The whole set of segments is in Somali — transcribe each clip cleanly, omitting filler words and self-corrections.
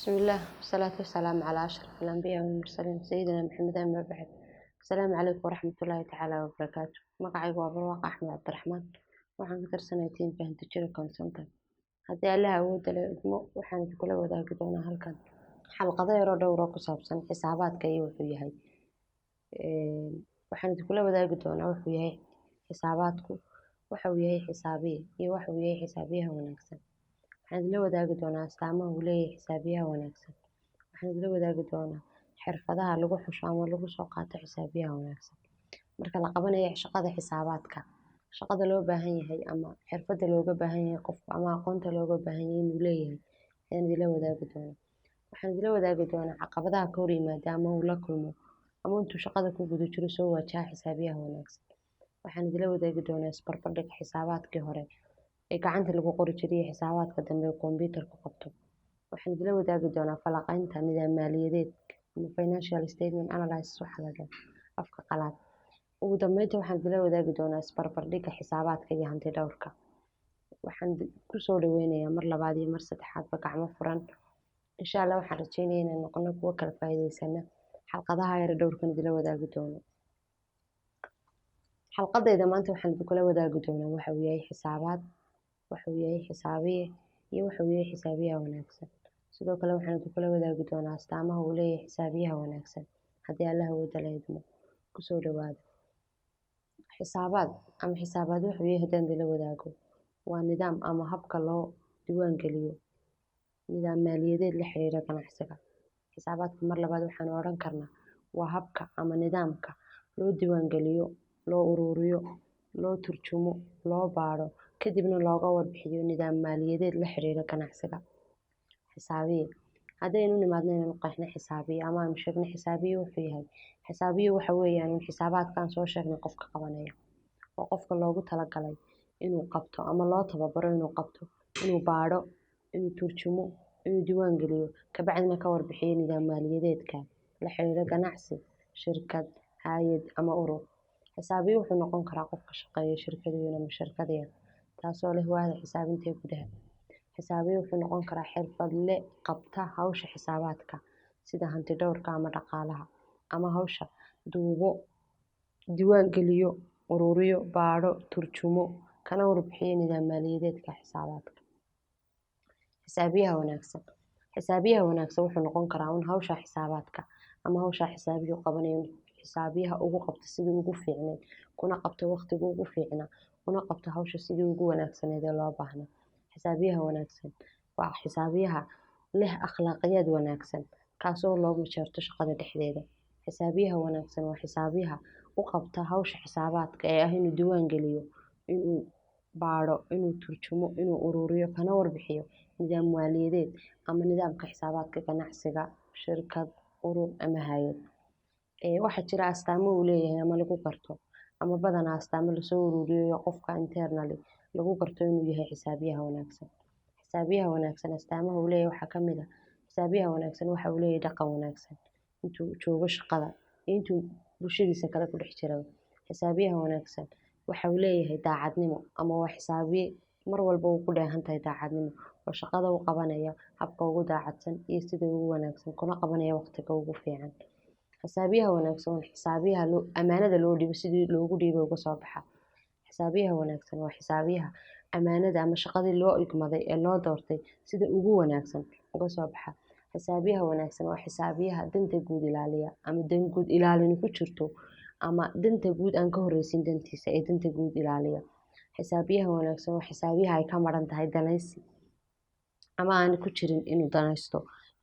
بسم الله والصلاة والسلام على أشرف الأنبياء والمرسلين سيدنا محمد أما بعد. السلام عليكم ورحمة الله تعالى وبركاته. مقعي وابرواق أحمد عبد الرحمن waxaan ka tirsanaytiin fahamta jira consultant haddii allaha awoodda leh idmo waxaan kula wadaagi doonaa halkan xalqado yar oo dhowr oo ku saabsan xisaabaadka iyo wuxuu yahay waxaan kula wadaagi doonaa wuxuu yahay xisaabaadku waxa uu yahay xisaabiye iyo waxa uu yahay xisaabiyaha wanaagsan. waxaan la wadaagi doonaa astaamaha uu leeyahay xisaabiyaha wanaagsan. waxaan la wadaagi doonaa xirfadaha lagu xusho ama lagu soo qaato xisaabiyaha wanaagsan marka la qabanayo shaqada xisaabaadka. shaqada loo baahan yahay ama xirfadda looga baahan yahay qofka ama aqoonta looga baahan yahay inuu leeyahay ayaan la wadaagi doonaa. waxaan la wadaagi doonaa caqabadaha ka hor yimaada ama uu la kulmo ama intuu shaqada ku guda jiro soo wajaha xisaabiyaha wanaagsan. waxaan la wadaagi doonaa isbarbardhig xisaabaadkii hore ee gacanta lagu qori jiray xisaabaadka dambe ee kombiyuutarku qabto. waxaan la wadaagi doonaa falanqaynta nidaam maaliyadeed ama financial statement analysis waxa la dhaho afka qalaad. ugu dambeyntii waxaan la wadaagi doonaa isbarbardhigga xisaabaadka iyo hanti dhawrka. waxaan ku soo dhaweynayaa mar labaad iyo mar saddexaadba gacmo furan. insha Allah waxaan rajeynayaa inaan noqono kuwo kala faa'iideysana xalqadaha yar dhowrkan la wadaagi doono. xalqadayda maanta waxaan kula wadaagi doonaa waxa uu yahay xisaabaad, waxa uu yahay xisaabiye iyo waxa uu yahay xisaabiyaha wanaagsan. sidoo kale waxaan kula wadaagi doonaa astaamaha uu leeyahay xisaabiyaha wanaagsan haddii Allah awoodda leh idmo. ku soo dhawaada. xisaabaad ama xisaabaad wuxuu yahay haddaan la wadaago waa nidaam ama habka loo diiwaan geliyo nidaam maaliyadeed la xiriira ganacsiga. xisaabaadka mar labaad waxaan odhan karnaa waa habka ama nidaamka loo diiwaan geliyo, loo ururiyo, loo turjumo, loo baaro kadibna looga warbixiyo nidaam maaliyadeed la xiriira ganacsiga. xisaabiye haddaynu nimaadno inaynu qeexno xisaabiye ama aanu sheegno xisaabiye wuxuu yahay. xisaabiye waxa weeyaan xisaabaadkan soo sheegnay qofka qabanaya oo qofka loogu talagalay inuu qabto ama loo tababaro inuu qabto, inuu baaro, inuu turjumo, inuu diiwaan geliyo kabacdina ka warbixiyo nidaam maaliyadeedka la xiriira ganacsi, shirkad, hay'ad ama urur. xisaabiye wuxuu noqon karaa qofka shaqeeya shirkad weyn ama shirkad yar taasoo leh waaxda xisaabinta gudaha. xisaabiye wuxuu noqon karaa xirfadle qabta hawsha xisaabaadka sida hanti dhawrka ama dhaqaalaha ama hawsha duubo, diiwaan geliyo, ururiyo, baaro, turjumo kana warbixiyo nidaam maaliyadeedka xisaabaadka. xisaabiyaha wanaagsan. xisaabiyaha wanaagsan wuxuu noqon karaa hawsha xisaabaadka ama hawsha xisaabiyu qabanayo xisaabiyaha ugu qabta sidii ugu fiicneed kuna qabta waqtiga ugu fiicnaa kuna qabta hawsha sidii ugu wanaagsaneed ee loo baahnaa. xisaabiyaha wanaagsan waa xisaabiyaha leh akhlaaqiyad wanaagsan kaasoo loogu jeerto shaqada dhexdeeda. xisaabiyaha wanaagsan waa xisaabiyaha u qabta hawsha xisaabaadka ee ah inuu diiwaan geliyo, inuu baaro, inuu turjumo, inuu ururiyo kana warbixiyo nidaam maaliyadeed ama nidaamka xisaabaadka ganacsiga, shirkad, urur ama hay'ad. waxaa jira astaamo uu leeyahay ama lagu garto ama badanaa astaamo lasoo ururiyo qofka internally lagu garto inuu yahay xisaabiyaha wanaagsan. xisaabiyaha wanaagsan astaamaha uu leeyahay waxaa ka mid ah xisaabiyaha wanaagsan waxa uu leeyahay dhaqan wanaagsan intuu joogo shaqada iyo intuu bulshadiisa kale ku dhex jiro. xisaabiyaha wanaagsan waxa uu leeyahay daacadnimo ama waa xisaabiye mar walba uu ku dheehan tahay daacadnimo oo shaqada u qabanaya habka ugu daacadsan iyo sida ugu wanaagsan kuna qabanaya waqtiga ugu fiican. xisaabiyaha wanaagsan waa xisaabiyaha amaanada loo dhibo sidii loogu dhiibay uga soo baxa. xisaabiyaha wanaagsan waa xisaabiyaha amaanada ama shaqadii loo igmaday ee loo doortay sida ugu wanaagsan uga soo baxa. xisaabiyaha wanaagsan waa xisaabiyaha danta guud ilaaliya ama dan guud ilaalin ku jirto ama danta guud aan ka horeysin dantiisa ee danta guud ilaaliya. xisaabiyaha wanaagsan waa xisaabiyaha ay ka maran tahay danaysi ama aan ku jirin inuu danaysto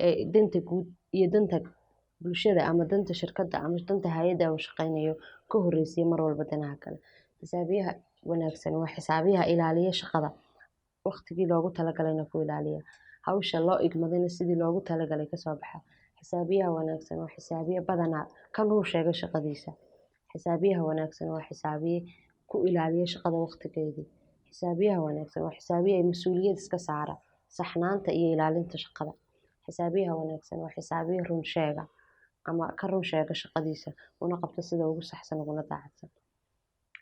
ee danta guud iyo danta bulshada ama danta shirkadda ama danta hay'adda uu shaqeynayo ka horeysiya mar walba danaha kale. xisaabiyaha wanaagsan waa xisaabiyaha ilaaliya shaqada waqtigii loogu talagalayna ku ilaaliya hawsha loo igmadayna sidii loogu talagalay ka soo baxa. xisaabiyaha wanaagsan waa xisaabiye badanaa kan uu sheegay shaqadiisa. xisaabiyaha wanaagsan waa xisaabiye ku ilaaliya shaqada waqtigeedii. xisaabiyaha wanaagsan waa xisaabiye mas'uuliyad iska saara saxnaanta iyo ilaalinta shaqada. xisaabiyaha wanaagsan waa xisaabiye run sheega ama ka run sheega shaqadiisa una qabta sida ugu saxsan uguna daacadsan.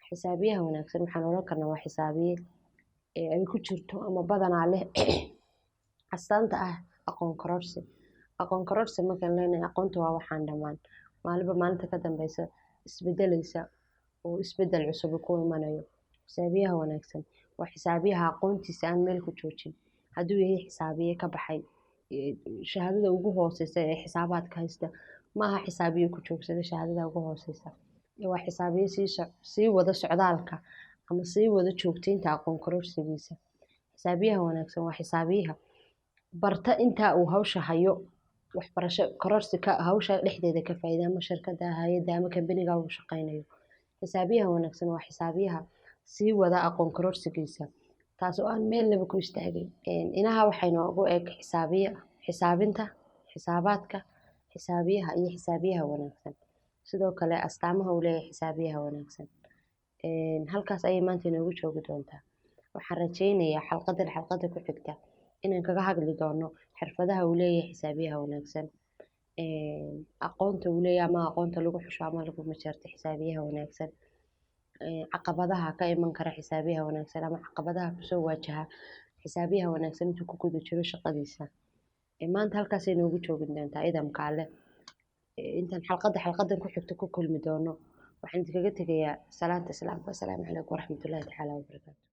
xisaabiyaha wanaagsan waxaan oran karnaa waa xisaabiye ay ku jirto ama badanaa leh astaanta ah aqoon kororsi aqoon kororsi markaan leenahay aqoontu waa waxaan dhammaan maalinba maalinta ka dambeysa isbedelaysa oo isbedel cusub ku imanayo. Xisaabiyaha wanaagsan waa xisaabiyaha aqoontiisa aan meel ku joojin. Hadduu yahay xisaabiye ka baxay ee, shahaadada ugu hooseysa ee xisaabaadka haysta, ma aha xisaabiye ku joogsada shahaadada ugu hooseysa. Waa xisaabiye sii wada socdaalka ama sii wada joogteynta aqoon kororsigiisa. Xisaabiyaha wanaagsan waa xisaabiyaha barta inta uu hawsha hayo waxbarasho kororsi hawsha dhexdeeda ka faa'iida ama shirkadda, hay'adda ama kambaniga uu shaqaynayo. Xisaabiyaha wanaagsan waa xisaabiyaha sii wada aqoon kororsigiisa taasoo aan meel laba ku istaagin. Inaha waxay noogu eg xisaabinta, xisaabaadka, xisaabiyaha iyo xisaabiyaha wanaagsan. Sidoo kale astaamaha uu leeyahay xisaabiyaha wanaagsan. Halkaas ayay maanta inoogu joogi doontaa. Waxaan rajaynayaa xalqadda ku xigta inaan kaga hadli doono xirfadaha uu leeyahay xisaabiyaha wanaagsan. Aqoonta uu leeyahay ama aqoonta lagu xusho ama lagu majarto xisaabiyaha wanaagsan. Caqabadaha ka iman kara xisaabiyaha wanaagsan ama caqabadaha kusoo waajaha xisaabiyaha wanaagsan intuu ku guda jiro shaqadiisa. Maanta halkaas ay noogu joogin doontaa idamka alle. Intaan xalqadan ku xigta ku kulmi doono waxaan idinkaga tegayaa salaanta islaamka. Assalaamu calaykum waraxmatullaahi tacaala wabarakaatu.